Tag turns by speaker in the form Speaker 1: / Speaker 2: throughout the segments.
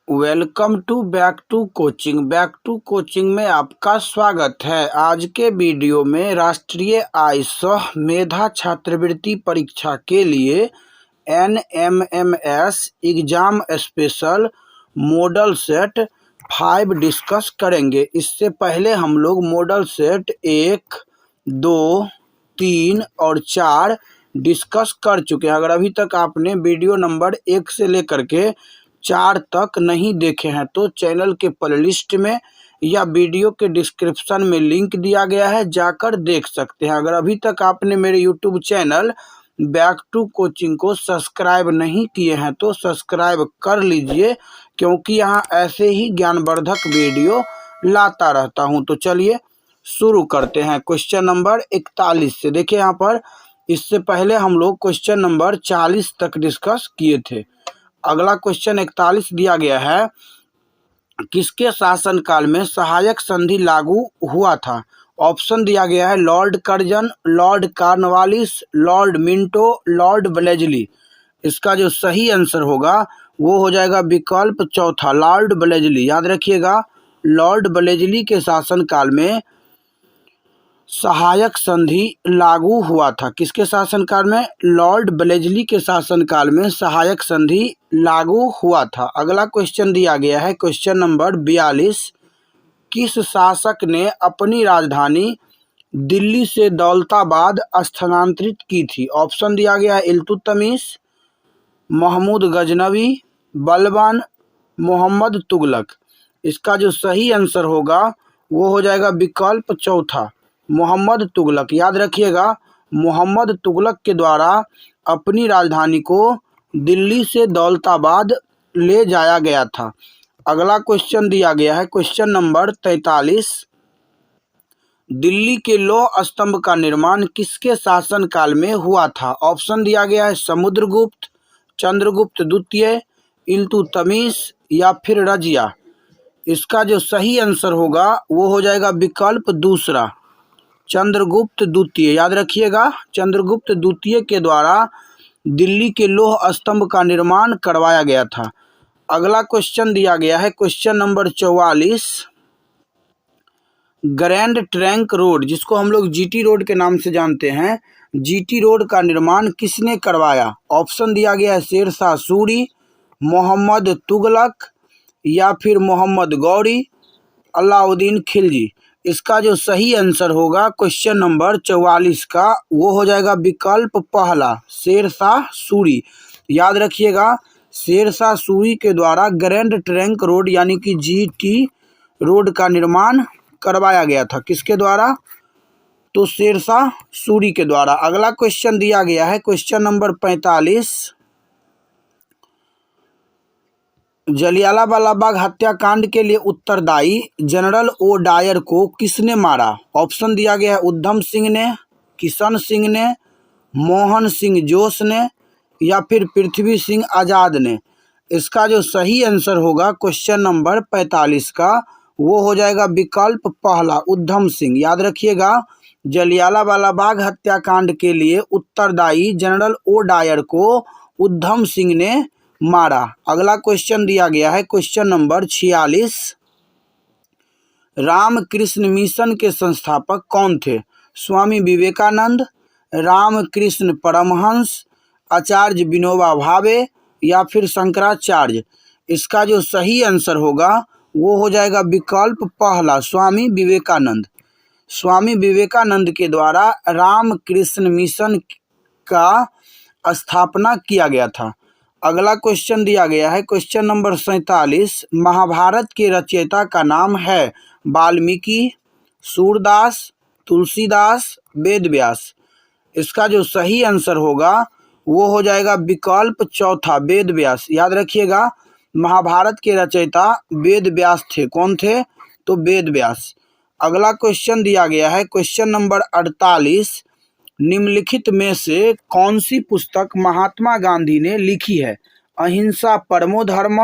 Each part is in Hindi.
Speaker 1: Welcome to back to coaching में आपका स्वागत है। आज के वीडियो में राष्ट्रीय आय सह मेधा छात्रवृत्ति परीक्षा के लिए NMMS exam special model set 5 discuss करेंगे। इससे पहले हम लोग मॉडल सेट 1, 2, 3 और 4 डिस्कस कर चुके हैं। अगर अभी तक आपने वीडियो नंबर 1 से लेकर के 4 तक नहीं देखे हैं तो चैनल के प्लेलिस्ट में या वीडियो के डिस्क्रिप्शन में लिंक दिया गया है, जाकर देख सकते हैं। अगर अभी तक आपने मेरे YouTube channel back to coaching को सब्सक्राइब नहीं किए हैं तो सब्सक्राइब कर लीजिए, क्योंकि यहाँ ऐसे ही ज्ञानवर्धक वीडियो लाता रहता हूँ। तो चलिए शुरू करते हैं क्वेश्चन नंबर 41 से। देखिए यहाँ पर इससे पहले हम लोग क्वेश्चन नंबर 40 तक डिस्कस किए थे। अगला क्वेश्चन 41 दिया गया है, किसके शासनकाल में सहायक संधि लागू हुआ था? ऑप्शन दिया गया है Lord Curzon, Lord Cornwallis, Lord Minto, Lord ब्लेजली। इसका जो सही आंसर होगा वो हो जाएगा विकल्प चौथा, लॉर्ड ब्लेजली। याद रखिएगा, लॉर्ड ब्लेजली के शासनकाल में सहायक संधि लागू हुआ था। किसके शासनकाल में? लॉर्ड ब्लेजली के शासनकाल में सहायक संधि लागू हुआ था। अगला क्वेश्चन दिया गया है क्वेश्चन नंबर 42, किस शासक ने अपनी राजधानी दिल्ली से दौलताबाद स्थानांतरित की थी? ऑप्शन दिया गया है इल्तुतमिश, महमूद गजनवी, बलबन, मोहम्मद तुगलक। इसका जो सही आंसर होगा वो हो जाएगा विकल्प चौथा, मोहम्मद तुगलक। याद रखिएगा, मोहम्मद तुगलक के द्वारा अपनी राजधानी को दिल्ली से दौलताबाद ले जाया गया था। अगला क्वेश्चन दिया गया है क्वेश्चन नंबर 43, दिल्ली के लौह स्तंभ का निर्माण किसके शासनकाल में हुआ था? ऑप्शन दिया गया है समुद्रगुप्त, चंद्रगुप्त द्वितीय, इल्तुतमिश या फिर रजिया। इसका जो सही आंसर होगा वो हो जाएगा विकल्प दूसरा, चंद्रगुप्त द्वितीय। याद रखिएगा, चंद्रगुप्त द्वितीय के द्वारा दिल्ली के लौह स्तंभ का निर्माण करवाया गया था। अगला क्वेश्चन दिया गया है question number 44, grand trunk road, जिसको हम लोग GT रोड के नाम से जानते हैं, GT रोड का निर्माण किसने करवाया? ऑप्शन दिया गया है शेरशाह सूरी, मोहम्मद तुगलक या फिर मोहम्मद गौरी, अलाउद्दीन खिलजी। इसका जो सही आंसर होगा क्वेश्चन नंबर 44 का वो हो जाएगा विकल्प पहला, शेरशाह सूरी। याद रखिएगा, शेरशाह सूरी के द्वारा ग्रैंड ट्रंक रोड यानी कि GT रोड का निर्माण करवाया गया था। किसके द्वारा? तो शेरशाह सूरी के द्वारा। अगला क्वेश्चन दिया गया है क्वेश्चन नंबर 45, जलियांवाला बाग हत्याकांड के लिए उत्तरदायी जनरल ओ डायर को किसने मारा? ऑप्शन दिया गया है उधम सिंह ने, किशन सिंह ने, मोहन सिंह जोश ने या फिर पृथ्वी सिंह आजाद ने। इसका जो सही आंसर होगा क्वेश्चन नंबर 45 का वो हो जाएगा विकल्प पहला, उधम सिंह। याद रखिएगा, जलियांवाला बाग हत्याकांड के लिए उत्तरदायी जनरल ओ डायर को उधम सिंह ने मारा। अगला क्वेश्चन दिया गया है क्वेश्चन नंबर 46, रामकृष्ण मिशन के संस्थापक कौन थे? स्वामी विवेकानंद, रामकृष्ण परमहंस, आचार्य विनोबा भावे या फिर शंकराचार्य। इसका जो सही आंसर होगा वो हो जाएगा विकल्प पहला, स्वामी विवेकानंद। स्वामी विवेकानंद के द्वारा रामकृष्ण मिशन का स्थापना किया गया था। अगला क्वेश्चन दिया गया है क्वेश्चन नंबर 47, महाभारत के रचयिता का नाम है वाल्मीकि, सूरदास, तुलसीदास, वेदव्यास। इसका जो सही आंसर होगा वो हो जाएगा विकल्प चौथा, वेदव्यास। याद रखिएगा, महाभारत के रचयिता वेदव्यास थे। कौन थे? तो वेदव्यास। अगला क्वेश्चन दिया गया है क्वेश्चन नंबर 48, निम्नलिखित में से कौन सी पुस्तक महात्मा गांधी ने लिखी है? अहिंसा परमो धर्म,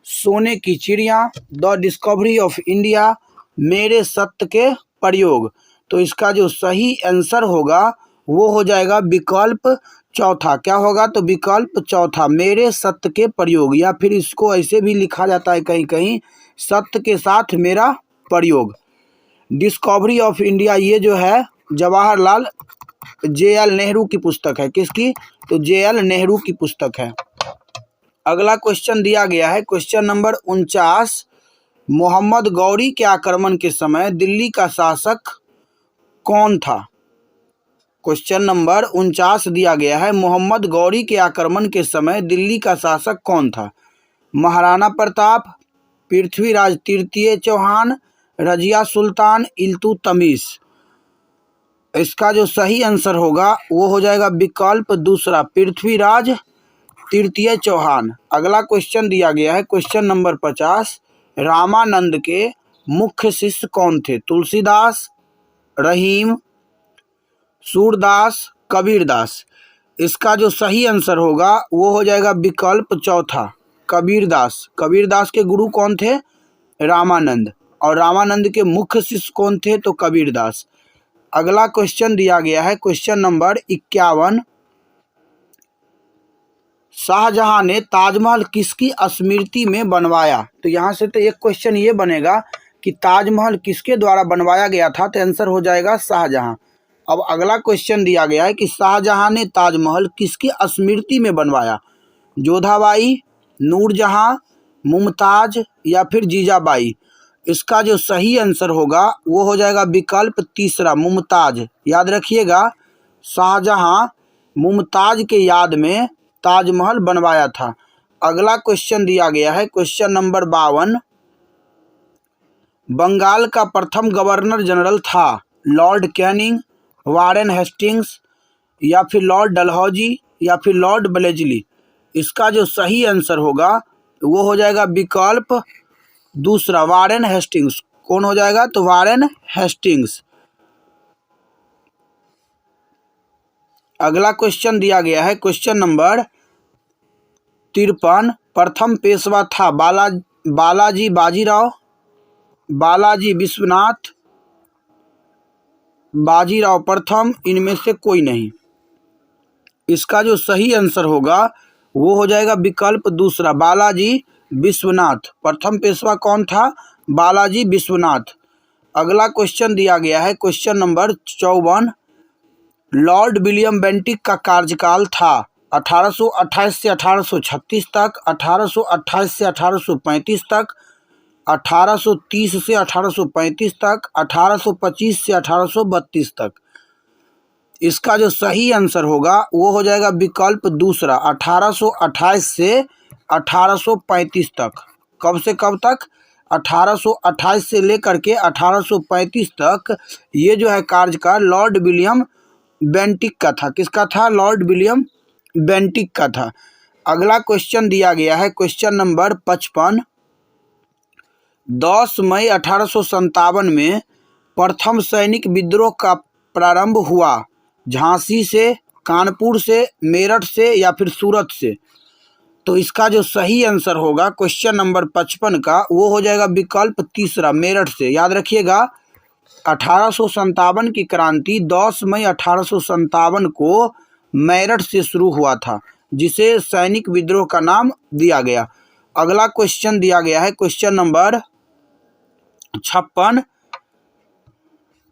Speaker 1: सोने की चिड़िया, द डिस्कवरी ऑफ इंडिया, मेरे सत्य के प्रयोग। तो इसका जो सही आंसर होगा वो हो जाएगा विकल्प चौथा। क्या होगा? तो विकल्प चौथा, मेरे सत्य के प्रयोग, या फिर इसको ऐसे भी लिखा जाता है कहीं कहीं, सत्य के साथ मेरा प्रयोग। डिस्कवरी ऑफ इंडिया, ये जो है जवाहरलाल JL नेहरू की पुस्तक है। किसकी? तो JL नेहरू की पुस्तक है। अगला क्वेश्चन दिया गया है क्वेश्चन नंबर 49, मोहम्मद गौरी के आक्रमण के समय दिल्ली का शासक कौन था? क्वेश्चन नंबर 49 दिया गया है, मोहम्मद गौरी के आक्रमण के समय दिल्ली का शासक कौन था? महाराणा प्रताप, पृथ्वीराज तृतीय चौहान, रजिया सुल्तान, इल्तुतमिश। इसका जो सही आंसर होगा वो हो जाएगा विकल्प दूसरा, पृथ्वीराज तृतीय चौहान। अगला क्वेश्चन दिया गया है क्वेश्चन नंबर 50, रामानंद के मुख्य शिष्य कौन थे? तुलसीदास, रहीम, सूरदास, कबीरदास। इसका जो सही आंसर होगा वो हो जाएगा विकल्प चौथा, कबीरदास। कबीरदास के गुरु कौन थे? रामानंद। और रामानंद के मुख्य शिष्य कौन थे? तो कबीरदास। अगला क्वेश्चन दिया गया है क्वेश्चन नंबर 51, शाहजहां ने ताजमहल किसकी स्मृति में बनवाया? तो यहाँ से तो एक क्वेश्चन ये बनेगा कि ताजमहल किसके द्वारा बनवाया गया था? तो आंसर हो जाएगा शाहजहां। अब अगला क्वेश्चन दिया गया है कि शाहजहां ने ताजमहल किसकी स्मृति में बनवाया? जोधाबाई, नूरजहां, मुमताज, या फिर जीजाबाई। इसका जो सही आंसर होगा वो हो जाएगा विकल्प तीसरा, मुमताज। याद रखिएगा, शाहजहां मुमताज के याद में ताजमहल बनवाया था। अगला क्वेश्चन दिया गया है क्वेश्चन नंबर 52, बंगाल का प्रथम गवर्नर जनरल था लॉर्ड कैनिंग, वारेन हेस्टिंग्स, या फिर लॉर्ड डलहौजी, या फिर लॉर्ड ब्लेजली। इसका जो सही आंसर होगा वो हो जाएगा विकल्प दूसरा, वारेन हेस्टिंग्स। कौन हो जाएगा? तो वारेन हेस्टिंग्स। अगला क्वेश्चन दिया गया है क्वेश्चन नंबर 53, प्रथम पेशवा था बालाजी बाजीराव, बालाजी विश्वनाथ, बाजीराव प्रथम, इनमें से कोई नहीं। इसका जो सही आंसर होगा वो हो जाएगा विकल्प दूसरा, बालाजी विश्वनाथ। प्रथम पेशवा कौन था? बालाजी विश्वनाथ। अगला क्वेश्चन दिया गया है question number 54, Lord William Bentinck का कार्यकाल था 1828 से 1836 तक, 1828 से 1835 तक, 1830 से 1835 तक, 1825 से 1832 तक। इसका जो सही आंसर होगा वो हो जाएगा विकल्प दूसरा, 1828 से 1835 तक। कब से कब तक? 1828 से लेकर के 1835 तक ये जो है कार्यकाल लॉर्ड विलियम बेंटिक का था। किसका था? लॉर्ड विलियम बेंटिक का था। अगला क्वेश्चन दिया गया है क्वेश्चन नंबर 55, 10 मई 1857 में प्रथम सैनिक विद्रोह का प्रारंभ हुआ झांसी से, कानपुर से, मेरठ से, या फिर सूरत से। तो इसका जो सही आंसर होगा क्वेश्चन नंबर 55 का वो हो जाएगा विकल्प तीसरा, मेरठ से। याद रखिएगा, 1857 की क्रांति 10 मई 1857 को मेरठ से शुरू हुआ था, जिसे सैनिक विद्रोह का नाम दिया गया। अगला क्वेश्चन दिया गया है क्वेश्चन नंबर 56,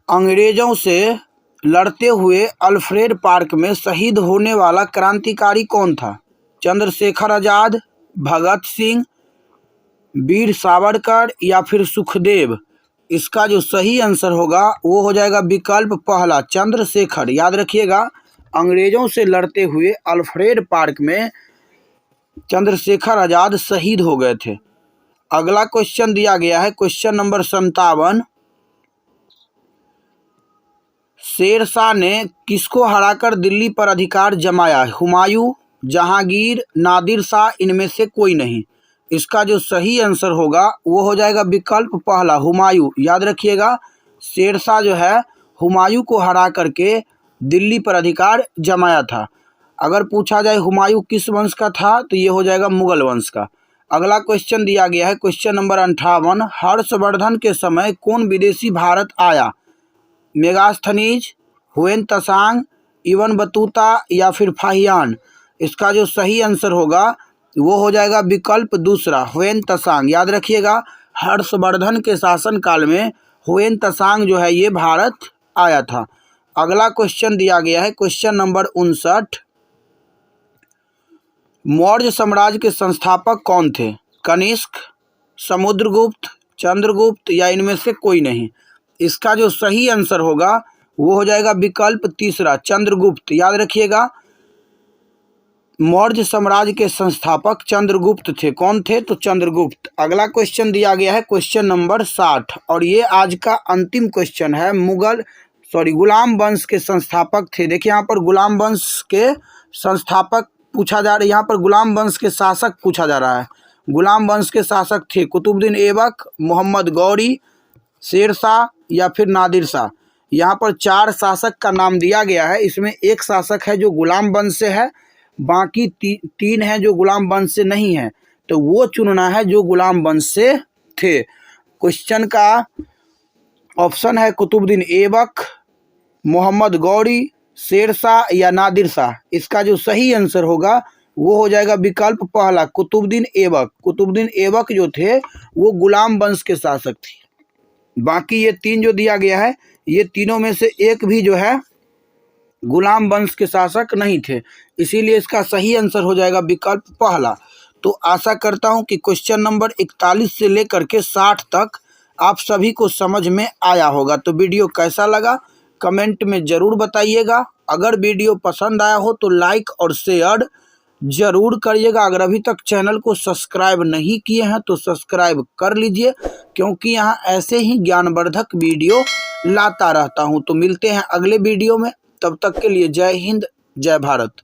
Speaker 1: अंग्रेजों से लड़ते हुए अल्फ्रेड पार्क में शहीद होने वाला क्रांतिकारी कौन था? चंद्रशेखर आजाद, भगत सिंह, वीर सावरकर, या फिर सुखदेव। इसका जो सही आंसर होगा वो हो जाएगा विकल्प पहला, चंद्रशेखर। याद रखिएगा, अंग्रेजों से लड़ते हुए अल्फ्रेड पार्क में चंद्रशेखर आजाद शहीद हो गए थे। अगला क्वेश्चन दिया गया है क्वेश्चन नंबर 57, शेरशाह ने किसको हराकर दिल्ली पर अधिकार जमाया? हुमायूं, जहांगीर, नादिर शाह, इनमें से कोई नहीं। इसका जो सही आंसर होगा वो हो जाएगा विकल्प पहला, हुमायूं। याद रखिएगा, शेरशाह जो है हुमायूं को हरा करके दिल्ली पर अधिकार जमाया था। अगर पूछा जाए हुमायूं किस वंश का था तो ये हो जाएगा मुगल वंश का। अगला क्वेश्चन दिया गया है क्वेश्चन नंबर 58, हर्षवर्धन के समय कौन विदेशी भारत आया? Megasthenes, when Tsang, Ibn Battuta या फिर फाहियान। इसका जो सही आंसर होगा वो हो जाएगा विकल्प दूसरा हुएन त्सांग। याद रखिएगा, हर्षवर्धन के शासनकाल में हुएन त्सांग जो है ये भारत आया था। अगला क्वेश्चन दिया गया है क्वेश्चन नंबर 59। मौर्य साम्राज्य के संस्थापक कौन थे? कनिष्क, समुद्रगुप्त, चंद्रगुप्त या इनमें से कोई नहीं। इसका जो सही आंसर होगा वो हो जाएगा विकल्प तीसरा चंद्रगुप्त। याद रखिएगा, मौर्य साम्राज्य के संस्थापक चंद्रगुप्त थे। कौन थे? तो चंद्रगुप्त। अगला क्वेश्चन दिया गया है क्वेश्चन नंबर 60 और ये आज का अंतिम क्वेश्चन है। गुलाम वंश के संस्थापक थे। देखिए यहाँ पर गुलाम वंश के संस्थापक पूछा जा रहा है, यहाँ पर गुलाम वंश के शासक पूछा जा रहा है। गुलाम वंश के शासक थे कुतुबुद्दीन ऐबक, मोहम्मद गौरी, शेरशाह या फिर नादिर शाह। यहाँ पर 4 शासक का नाम दिया गया है। इसमें एक शासक है जो गुलाम वंश से है, बाकी 3 हैं जो गुलाम वंश से नहीं है। तो वो चुनना है जो गुलाम वंश से थे। क्वेश्चन का ऑप्शन है कुतुबुद्दीन ऐबक, मोहम्मद गौरी, शेरशाह या नादिर शाह। इसका जो सही आंसर होगा वो हो जाएगा विकल्प पहला कुतुबुद्दीन ऐबक। कुतुबुद्दीन ऐबक जो थे वो गुलाम वंश के शासक थे। बाकी ये 3 जो दिया गया है ये तीनों में से एक भी जो है गुलाम वंश के शासक नहीं थे, इसीलिए इसका सही आंसर हो जाएगा विकल्प पहला। तो आशा करता हूं कि क्वेश्चन नंबर 41 से लेकर के 60 तक आप सभी को समझ में आया होगा। तो वीडियो कैसा लगा कमेंट में ज़रूर बताइएगा। अगर वीडियो पसंद आया हो तो लाइक और शेयर ज़रूर करिएगा। अगर अभी तक चैनल को सब्सक्राइब नहीं किए हैं तो सब्सक्राइब कर लीजिए, क्योंकि यहाँ ऐसे ही ज्ञानवर्धक वीडियो लाता रहता हूँ। तो मिलते हैं अगले वीडियो में, तब तक के लिए जय हिंद, जय भारत।